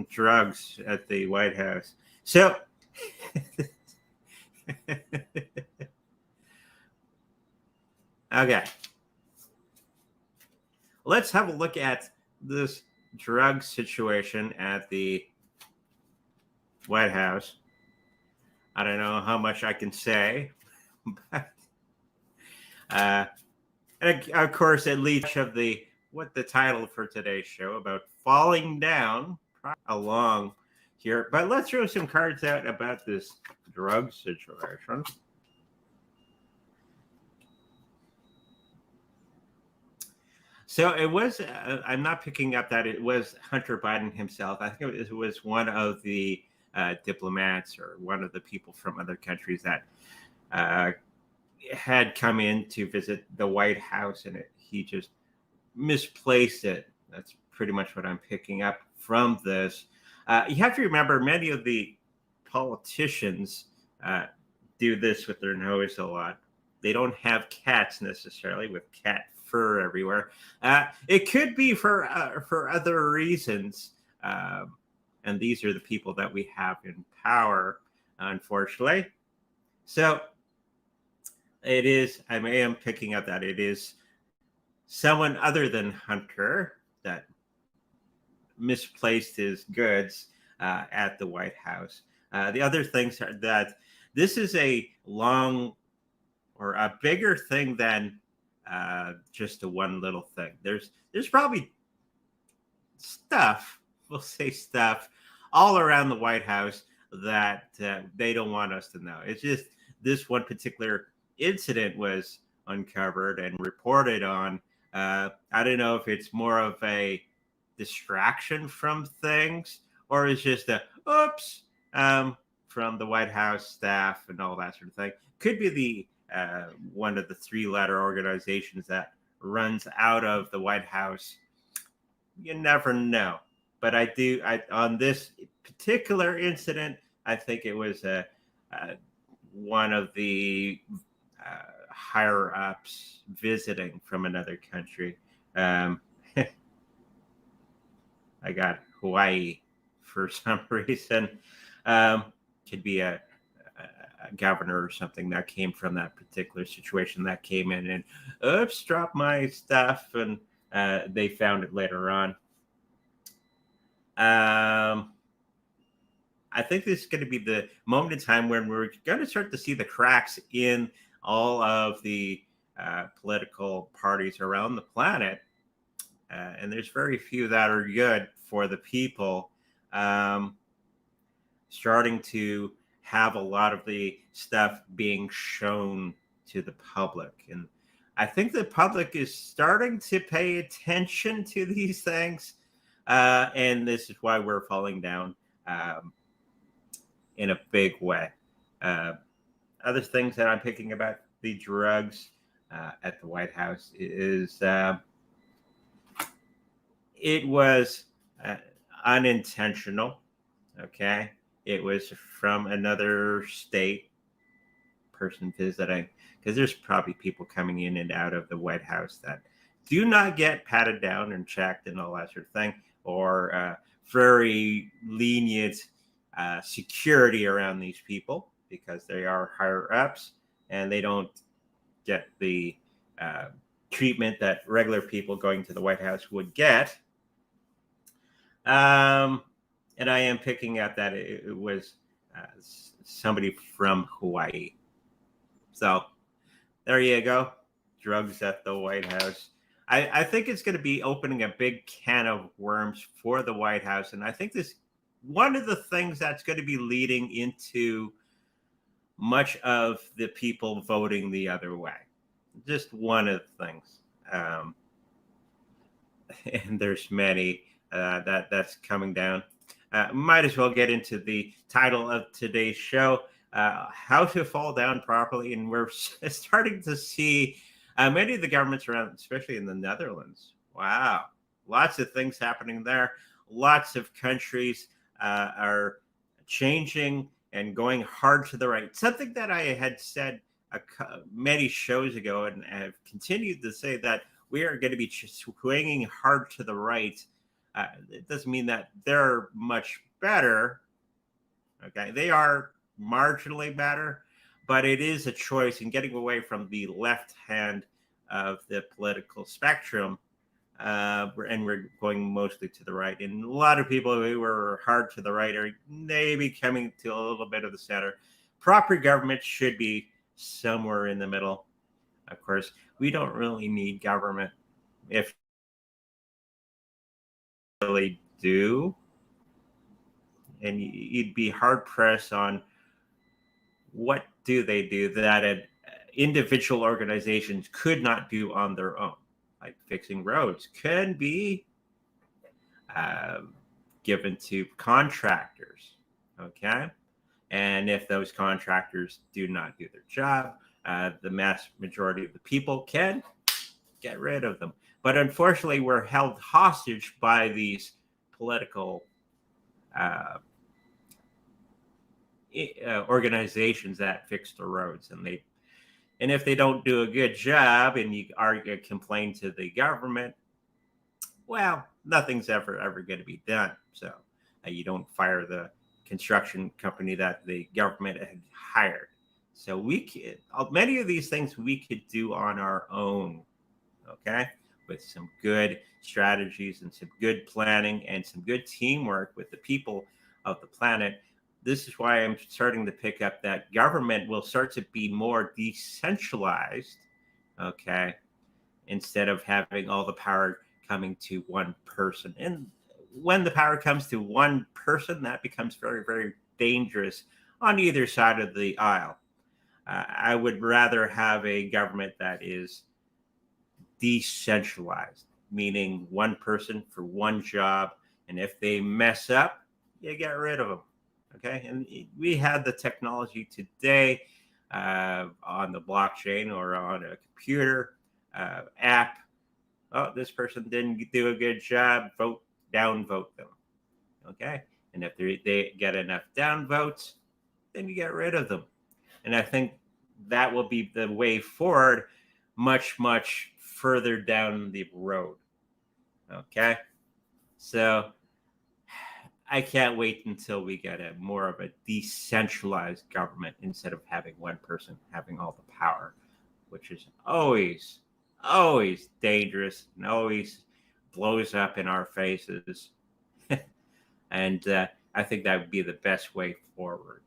drugs at the White House. So, okay, let's have a look at this drug situation at the White House. I don't know how much I can say, but uh, and of course, it leads of the what the title for today's show about falling down along here. But let's throw some cards out about this drug situation. So it was, I'm not picking up that it was Hunter Biden himself. I think it was one of the diplomats or one of the people from other countries that uh, had come in to visit the White House, and he just misplaced it. That's pretty much what I'm picking up from this. You have to remember, many of the politicians uh, do this with their nose a lot. They don't have cats necessarily with cat fur everywhere. It could be for other reasons, and these are the people that we have in power, unfortunately. So it is. I am picking up that it is someone other than Hunter that misplaced his goods at the White House. The other things are that this is a long or a bigger thing than just a one little thing. There's probably stuff, we'll say stuff, all around the White House that they don't want us to know. It's just this one particular incident was uncovered and reported on. I don't know if it's more of a distraction from things or it's just a oops from the White House staff and all that sort of thing. Could be the one of the three-letter organizations that runs out of the White House. You never know. But on this particular incident, I think it was one of the higher ups visiting from another country. I got Hawaii for some reason. Could be a governor or something that came from that particular situation that came in and oops, dropped my stuff, and they found it later on. I think this is going to be the moment in time when we're going to start to see the cracks in all of the political parties around the planet. And there's very few that are good for the people. Starting to have a lot of the stuff being shown to the public. And I think the public is starting to pay attention to these things. And this is why we're falling down in a big way. Other things that I'm picking about the drugs at the White House is it was unintentional. Okay. It was from another state person visiting, because there's probably people coming in and out of the White House that do not get patted down and checked and all that sort of thing, or very lenient security around these people because they are higher ups and they don't get the treatment that regular people going to the White House would get. And I am picking up that it was somebody from Hawaii. So there you go. Drugs at the White House. I think it's going to be opening a big can of worms for the White House. And I think this one of the things that's going to be leading into much of the people voting the other way. Just one of the things. And there's many that's coming down. Might as well get into the title of today's show, How to Fall Down Properly. And we're starting to see many of the governments around, especially in the Netherlands. Wow. Lots of things happening there. Lots of countries are changing and going hard to the right. Something that I had said many shows ago and have continued to say, that we are going to be swinging hard to the right It doesn't mean that they're much better. Okay, they are marginally better, but it is a choice in getting away from the left hand of the political spectrum, and we're going mostly to the right. And a lot of people who were hard to the right are maybe coming to a little bit of the center. Proper government should be somewhere in the middle. Of course, we don't really need government. If we really do, and you'd be hard pressed on what do they do that individual organizations could not do on their own, like fixing roads can be uh, given to contractors. Okay. And if those contractors do not do their job, the mass majority of the people can get rid of them. But unfortunately, we're held hostage by these political uh, organizations that fix the roads, and if they don't do a good job, and you argue complain to the government, well, nothing's ever going to be done. So you don't fire the construction company that the government had hired. So many of these things we could do on our own, okay, with some good strategies and some good planning and some good teamwork with the people of the planet. This is why I'm starting to pick up that government will start to be more decentralized, okay, instead of having all the power coming to one person. And when the power comes to one person, that becomes very, very dangerous on either side of the aisle. I would rather have a government that is decentralized, meaning one person for one job. And if they mess up, you get rid of them. Okay. And we had the technology today on the blockchain or on a computer app. Oh, this person didn't do a good job. Downvote them. Okay. And if they get enough downvotes, then you get rid of them. And I think that will be the way forward, much, much further down the road. Okay. So I can't wait until we get a more of a decentralized government instead of having one person having all the power, which is always, always dangerous and always blows up in our faces. And I think that would be the best way forward.